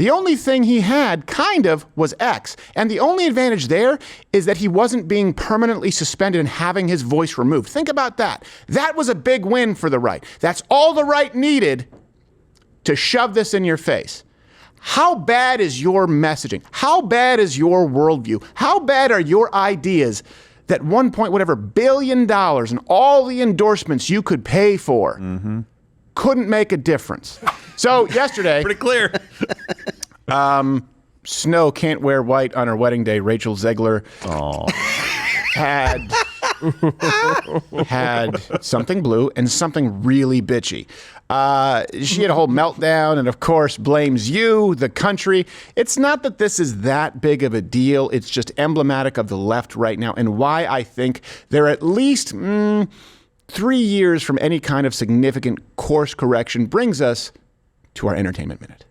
The only thing he had, kind of, was X. And the only advantage there is that he wasn't being permanently suspended and having his voice removed. Think about that. That was a big win for the right. That's all the right needed to shove this in your face. How bad is your messaging? How bad is your worldview? How bad are your ideas that $1 billion and all the endorsements you could pay for couldn't make a difference? So yesterday... Pretty clear. Snow can't wear white on her wedding day. Rachel Zegler had something blue and something really bitchy. She had a whole meltdown and, of course, blames you, the country. It's not that this is that big of a deal. It's just emblematic of the left right now and why I think they're at least 3 years from any kind of significant course correction. Brings us to our entertainment minute.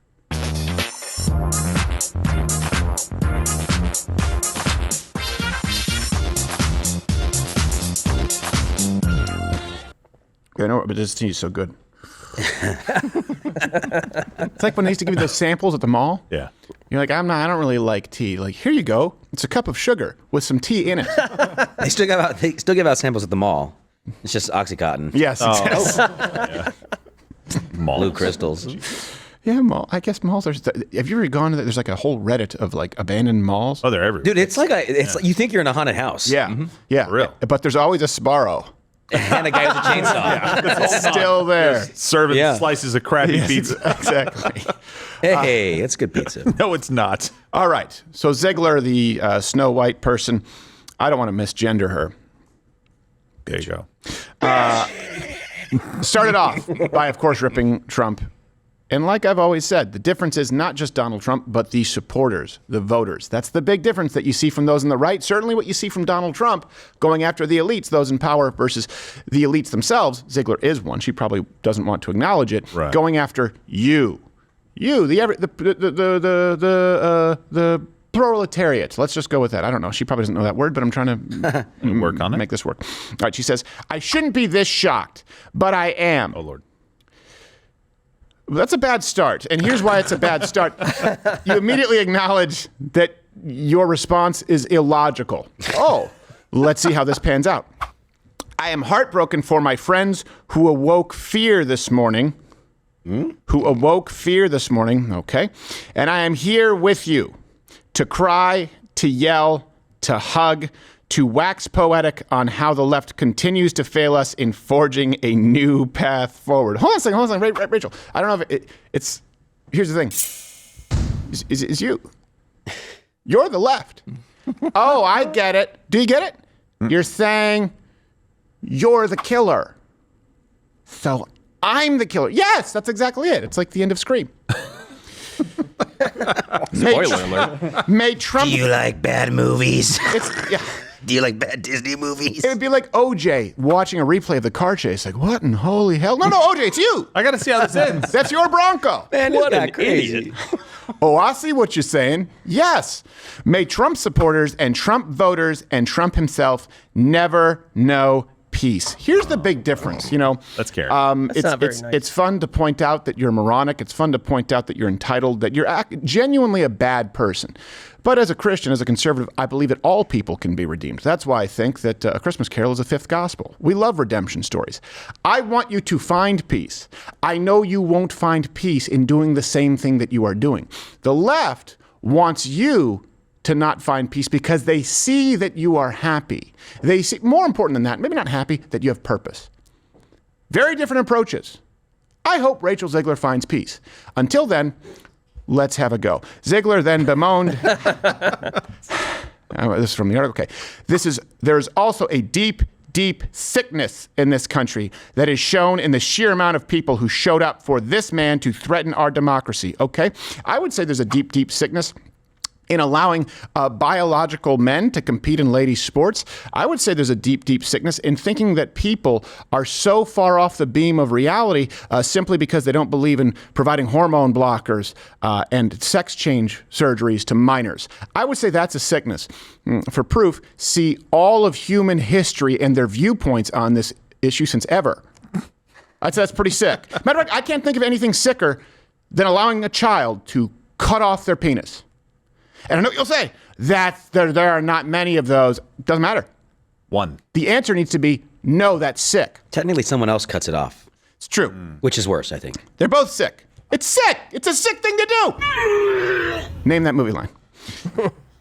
I know, but this tea is so good. It's like when they used to give you those samples at the mall. Yeah. You're like, I don't really like tea. Like, here you go. It's a cup of sugar with some tea in it. They still give out samples at the mall. It's just Oxycontin. Yes. Yeah. Blue crystals. Yeah, I guess malls are. Have you ever gone to there's like a whole Reddit of like abandoned malls? Oh, they're everywhere. Dude, it's like you think you're in a haunted house. Yeah. Yeah. For real. But there's always a Sbarro. And a guy with a chainsaw. It's still there. Serving slices of crappy pizza. Exactly. Hey, it's good pizza. No, it's not. All right. So Ziggler, the Snow White person, I don't want to misgender her. There you go. Started off by, of course, ripping Trump. And like I've always said, the difference is not just Donald Trump, but the supporters, the voters. That's the big difference that you see from those on the right. Certainly what you see from Donald Trump going after the elites, those in power versus the elites themselves. Ziggler is one. She probably doesn't want to acknowledge it. Right. Going after you, the proletariat. Let's just go with that. I don't know. She probably doesn't know that word, but I'm trying to work on it. Make this work. All right. She says, I shouldn't be this shocked, but I am. Oh, Lord. That's a bad start. And here's why it's a bad start. You immediately acknowledge that your response is illogical. Oh, let's see how this pans out. I am heartbroken for my friends who awoke fear this morning. Okay. And I am here with you to cry, to yell, to hug, to wax poetic on how the left continues to fail us in forging a new path forward. Hold on a second. Rachel, I don't know if it's, here's the thing. Is you. You're the left. Oh, I get it. Do you get it? You're saying you're the killer. So I'm the killer. Yes, that's exactly it. It's like the end of Scream. Spoiler alert. May Trump. Do you like bad movies? Yeah. Do you like bad Disney movies? It would be like OJ watching a replay of the car chase. Like, what in holy hell? No, OJ, it's you. I got to see how this ends. That's your Bronco. Man, what an crazy idiot. Oh, I see what you're saying. Yes. May Trump supporters and Trump voters and Trump himself never know peace. Here's the big difference, Let's care. It's fun to point out that you're moronic. It's fun to point out that you're entitled, that you're genuinely a bad person. But as a Christian, as a conservative, I believe that all people can be redeemed. That's why I think that A Christmas Carol is a fifth gospel. We love redemption stories. I want you to find peace. I know you won't find peace in doing the same thing that you are doing. The left wants you to not find peace because they see that you are happy. They see, more important than that, maybe not happy, that you have purpose. Very different approaches. I hope Rachel Zegler finds peace. Until then, let's have a go. Ziggler then bemoaned. This is from the article. Okay. There's also a deep sickness in this country that is shown in the sheer amount of people who showed up for this man to threaten our democracy. Okay. I would say there's a deep sickness in allowing biological men to compete in ladies' sports. I would say there's a deep sickness in thinking that people are so far off the beam of reality simply because they don't believe in providing hormone blockers and sex change surgeries to minors. I would say that's a sickness. For proof, see all of human history and their viewpoints on this issue since ever. I'd say that's pretty sick. Matter of fact, I can't think of anything sicker than allowing a child to cut off their penis. And I know what you'll say, that there are not many of those. Doesn't matter. One. The answer needs to be, no, that's sick. Technically, someone else cuts it off. It's true. Which is worse, I think. They're both sick. It's sick. It's a sick thing to do. Name that movie line.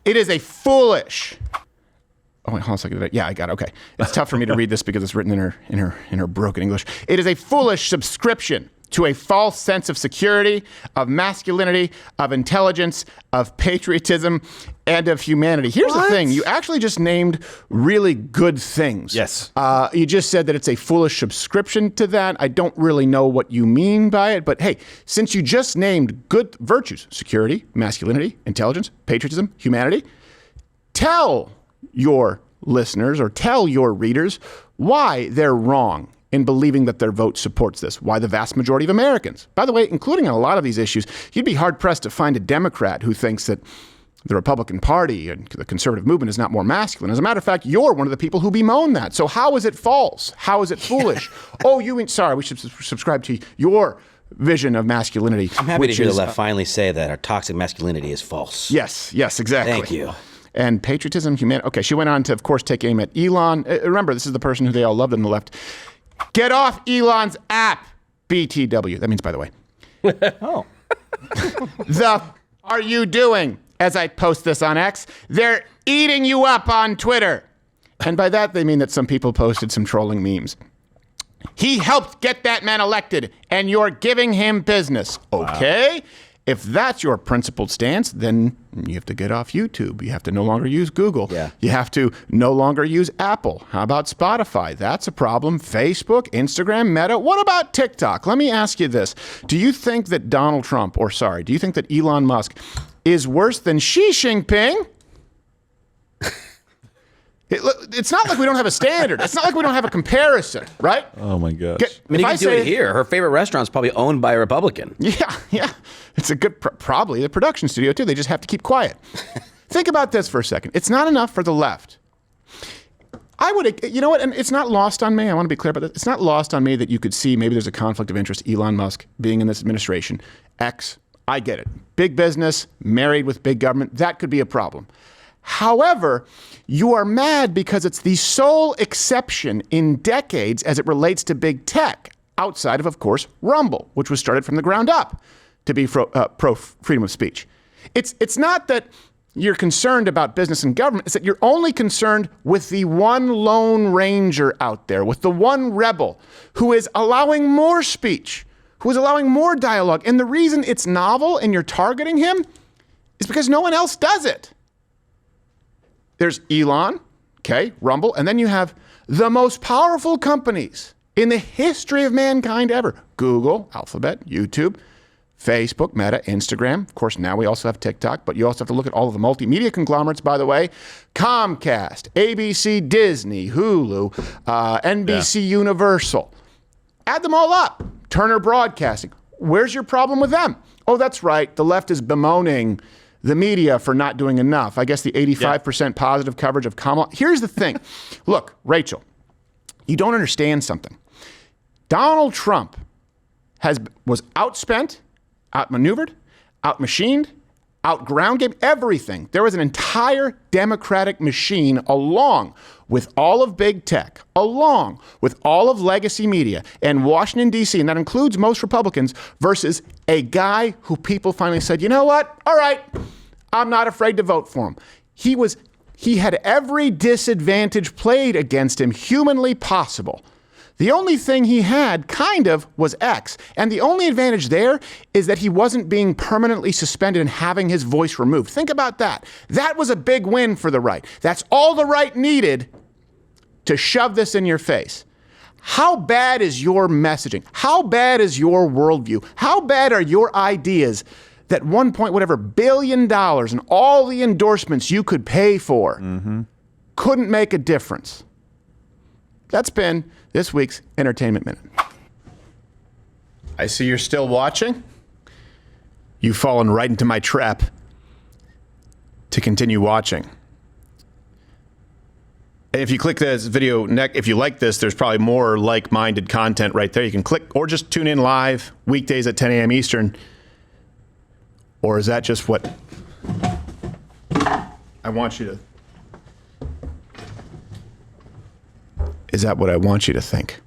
It is a foolish. Oh, wait, hold on a second. Yeah, I got it. Okay. It's tough for me to read this because it's written in her broken English. It is a foolish subscription to a false sense of security, of masculinity, of intelligence, of patriotism, and of humanity. Here's the thing. You actually just named really good things. Yes. You just said that it's a foolish subscription to that. I don't really know what you mean by it, but hey, since you just named good virtues, security, masculinity, intelligence, patriotism, humanity, tell your listeners or tell your readers why they're wrong in believing that their vote supports this, why the vast majority of Americans, by the way, including on a lot of these issues, you'd be hard-pressed to find a Democrat who thinks that the Republican Party and the conservative movement is not more masculine. As a matter of fact, you're one of the people who bemoan that. So how is it false? How is it foolish? Sorry, we should subscribe to your vision of masculinity. I'm happy to hear the left finally say that our toxic masculinity is false. Yes, exactly. Thank you. And patriotism, humanity. Okay, she went on to, of course, take aim at Elon. Remember, this is the person who they all loved on the left. Get off Elon's app, BTW. That means, by the way. Oh. Are you doing, as I post this on X, they're eating you up on Twitter. And by that, they mean that some people posted some trolling memes. He helped get that man elected, and you're giving him business. Okay? Wow. If that's your principled stance, then you have to get off YouTube. You have to no longer use Google. Yeah. You have to no longer use Apple. How about Spotify? That's a problem. Facebook, Instagram, Meta. What about TikTok? Let me ask you this. Do you think that do you think that Elon Musk is worse than Xi Jinping? It's not like we don't have a standard. It's not like we don't have a comparison, right? Oh, my gosh. I mean, you can do it here. Her favorite restaurant's probably owned by a Republican. Yeah. It's a good, probably the production studio, too. They just have to keep quiet. Think about this for a second. It's not enough for the left. You know what? And it's not lost on me. I want to be clear about this. It's not lost on me that you could see maybe there's a conflict of interest. Elon Musk being in this administration. I get it. Big business, married with big government. That could be a problem. However, you are mad because it's the sole exception in decades as it relates to big tech, outside of course, Rumble, which was started from the ground up to be pro freedom of speech. It's not that you're concerned about business and government. It's that you're only concerned with the one lone ranger out there, with the one rebel who is allowing more speech, who is allowing more dialogue. And the reason it's novel and you're targeting him is because no one else does it. There's Elon, okay, Rumble, and then you have the most powerful companies in the history of mankind ever. Google, Alphabet, YouTube, Facebook, Meta, Instagram. Of course, now we also have TikTok, but you also have to look at all of the multimedia conglomerates, by the way. Comcast, ABC, Disney, Hulu, NBC Universal. Add them all up. Turner Broadcasting. Where's your problem with them? Oh, that's right. The left is bemoaning the media for not doing enough. I guess the 85% positive coverage of Kamala. Here's the thing. Look, Rachel, you don't understand something. Donald Trump was outspent, outmaneuvered, outmachined, outground game, everything. There was an entire Democratic machine along with all of big tech, along with all of legacy media and Washington, D.C., and that includes most Republicans, versus a guy who people finally said, you know what? All right, I'm not afraid to vote for him. He had every disadvantage played against him humanly possible. The only thing he had, kind of, was X. And the only advantage there is that he wasn't being permanently suspended and having his voice removed. Think about that. That was a big win for the right. That's all the right needed to shove this in your face. How bad is your messaging? How bad is your worldview? How bad are your ideas that $1 billion and all the endorsements you could pay for couldn't make a difference? That's been this week's Entertainment Minute. I see you're still watching. You've fallen right into my trap to continue watching. And if you click this video, if you like this, there's probably more like-minded content right there. You can click or just tune in live weekdays at 10 a.m. Eastern. Or is that just what I want you to... Is that what I want you to think?